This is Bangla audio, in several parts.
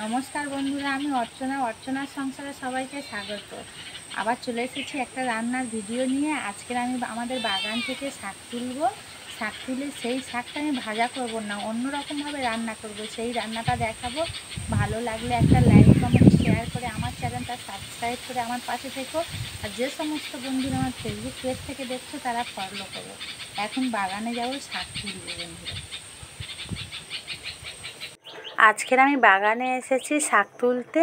নমস্কার বন্ধুরা, আমি অর্চনার সংসারে সবাইকে স্বাগত। আবার চলে এসেছি একটা রান্নার ভিডিও নিয়ে। আজকের আমি আমাদের বাগান থেকে শাক তুলব। শাক তুলে সেই শাকটা আমি ভাজা করব না, অন্যরকমভাবে রান্না করব। সেই রান্নাটা দেখাবো। ভালো লাগলে একটা লাইক কমেন্ট শেয়ার করে আমার চ্যানেলটা সাবস্ক্রাইব করে আমার পাশে থেকো। আর যে সমস্ত বন্ধুরা আমার ফেসবুক পেজ থেকে দেখছো তারা ফলো করো। এখন বাগানে যাবো, শাক তুলবো বন্ধুরা। আজকের আমি বাগানে এসেছি শাক তুলতে।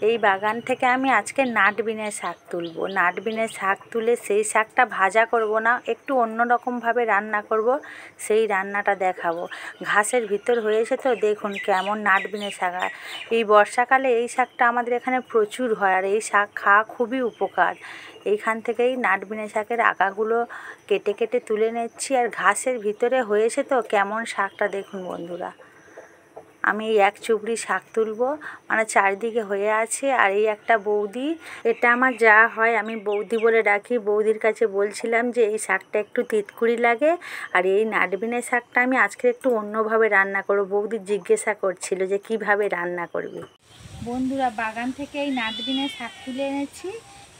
এই বাগান থেকে আমি আজকে নাটবিনের শাক তুলব। নাটবিনের শাক তুলে সেই শাকটা ভাজা করব না, একটু অন্যরকমভাবে রান্না করব। সেই রান্নাটা দেখাবো। ঘাসের ভিতর হয়েছে তো দেখুন কেমন নাটবিনের শাক। এই বর্ষাকালে এই শাকটা আমাদের এখানে প্রচুর হয়, আর এই শাক খাওয়া খুবই উপকার। এইখান থেকেই নাটবিনের শাকের আগাগুলো কেটে কেটে তুলে নিচ্ছি। আর ঘাসের ভিতরে হয়েছে তো কেমন শাকটা দেখুন বন্ধুরা। আমি এই এক চুবড়ি শাক তুলব, মানে চারিদিকে হয়ে আছে। আর এই একটা বৌদি, এটা আমার যা হয় আমি বৌদি বলে ডাকি। বৌদির কাছে বলছিলাম যে এই শাকটা একটু তিতকুড়ি লাগে, আর এই নাটবিনের শাকটা আমি আজকে একটু অন্যভাবে রান্না করব। বৌদি জিজ্ঞাসা করছিল যে কিভাবে রান্না করবি। বন্ধুরা, বাগান থেকে এই নাটবিনের শাক তুলে এনেছি।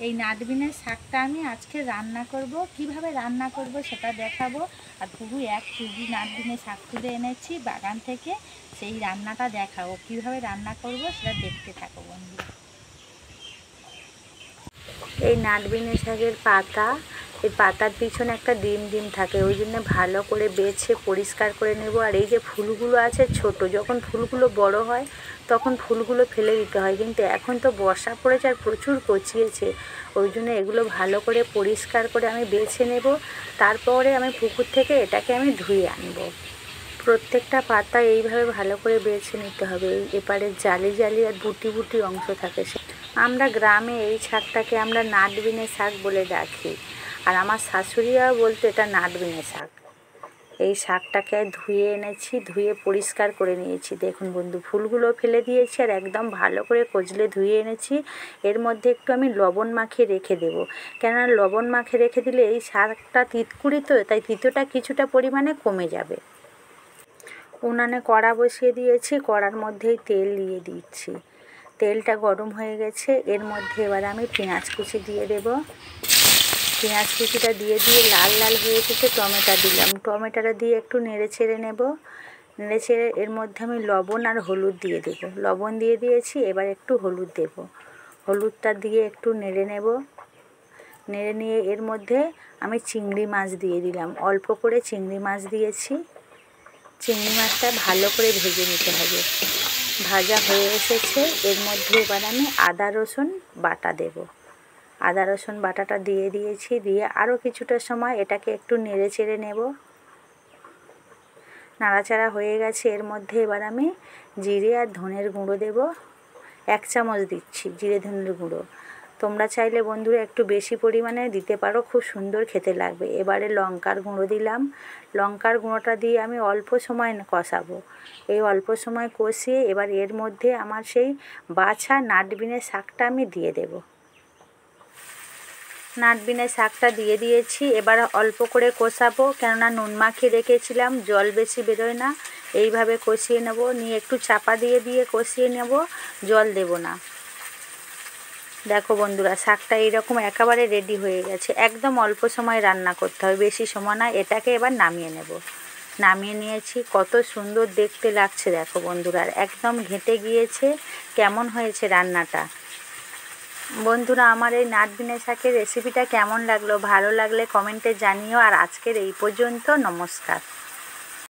এই নাটবিনের শাকটা আমি আজকে রান্না করব। কিভাবে রান্না করব সেটা দেখাবো। আর পুরো এক চুবড়ি নাটবিনের শাক তুলে এনেছি বাগান থেকে, সেই রান্নাটা দেখাবো। কিভাবে রান্না করব সেটা দেখতে থাকো বন্ধুরা। এই নাটবিনের শাকের পাতা, এই পাতার পিছনে একটা ডিম থাকে, ওই জন্য ভালো করে বেছে পরিষ্কার করে নেব। আর এই যে ফুলগুলো আছে ছোট, যখন ফুলগুলো বড় হয় তখন ফুলগুলো ফেলে দিতে হয়, কিন্তু এখন তো বর্ষা পড়েছে আর প্রচুর কচিয়েছে, ওই জন্য এগুলো ভালো করে পরিষ্কার করে আমি বেছে নেব। তারপরে আমি পুকুর থেকে এটাকে আমি ধুয়ে আনবো। প্রত্যেকটা পাতা এইভাবে ভালো করে বেছে নিতে হবে। এপারে জালি জালি আর বুটি বুটি অংশ থাকে। আমরা গ্রামে এই শাকটাকে আমরা নাটবিনের শাক বলে ডাকি, আর আমার শাশুড়িরা বলতো এটা নাটবিনের শাক। এই শাকটাকে ধুয়ে এনেছি, ধুয়ে পরিষ্কার করে নিয়েছি। দেখুন বন্ধু, ফুলগুলো ফেলে দিয়েছি আর একদম ভালো করে কচলে ধুয়ে এনেছি। এর মধ্যে একটু আমি লবণ মাখিয়ে রেখে দেবো, কেননা লবণ মাখিয়ে রেখে দিলে এই শাকটা তিতকুড়ি তো, তাই তিতোটা কিছুটা পরিমাণে কমে যাবে। উনানে কড়া বসিয়ে দিয়েছি, কড়ার মধ্যেই তেল দিয়ে দিচ্ছি। তেলটা গরম হয়ে গেছে, এর মধ্যে এবার আমি পেঁয়াজ কুচি দিয়ে দেব। পেঁয়াজ কুচিটা দিয়ে লাল লাল হয়ে এসেছে, টমেটো দিলাম। টমেটোটা দিয়ে একটু নেড়ে ছেড়ে নেব। নেড়ে ছেড়ে এর মধ্যে আমি লবণ আর হলুদ দিয়ে দেব। লবণ দিয়ে দিয়েছি, এবার একটু হলুদ দেব। হলুদটা দিয়ে একটু নেড়ে নেব। নেড়ে নিয়ে এর মধ্যে আমি চিংড়ি মাছ দিয়ে দিলাম, অল্প করে চিংড়ি মাছ দিয়েছি। চিংড়ি মাছটা ভালো করে ভেজে নিতে হবে। ভাজা হয়ে এসেছে, এর মধ্যে এবার আমি আদা রসুন বাটা দেব। আদা রসুন বাটাটা দিয়ে দিয়েছি, দিয়ে আরও কিছুটা সময় এটাকে একটু নেড়ে চেড়ে নেব। নাড়াচাড়া হয়ে গেছে, এর মধ্যে এবার আমি জিরে আর ধনের গুঁড়ো দেব। 1 চামচ দিচ্ছি জিরে ধনের গুঁড়ো। তোমরা চাইলে বন্ধুরা একটু বেশি পরিমাণে দিতে পারো, খুব সুন্দর খেতে লাগবে। এবারে লঙ্কার গুঁড়ো দিলাম। লঙ্কার গুঁড়োটা দিয়ে আমি অল্প সময় কষাবো। এই অল্প সময় কষিয়ে এবার এর মধ্যে আমার সেই বাছা নাটবিনের শাকটা আমি দিয়ে দেব। নাটবিনের শাকটা দিয়ে দিয়েছি, এবার অল্প করে কষাবো, কেননা নুন মাখিয়ে রেখেছিলাম, জল বেশি বেরোয় না। এইভাবে কষিয়ে নেব, নিয়ে একটু চাপা দিয়ে কষিয়ে নেব, জল দেব না। দেখো বন্ধুরা, শাকটা এইরকম একেবারে রেডি হয়ে গেছে। একদম অল্প সময় রান্না করতে হবে, বেশি সময় না। এটাকে এবার নামিয়ে নেব। নামিয়ে নিয়েছি, কত সুন্দর দেখতে লাগছে দেখো বন্ধুরা, একদম ঘেঁটে গিয়েছে। কেমন হয়েছে রান্নাটা বন্ধুরা? আমার এই নাটবিনের শাকের রেসিপিটা কেমন লাগলো? ভালো লাগলে কমেন্টে জানিও। আর আজকের এই পর্যন্ত, নমস্কার।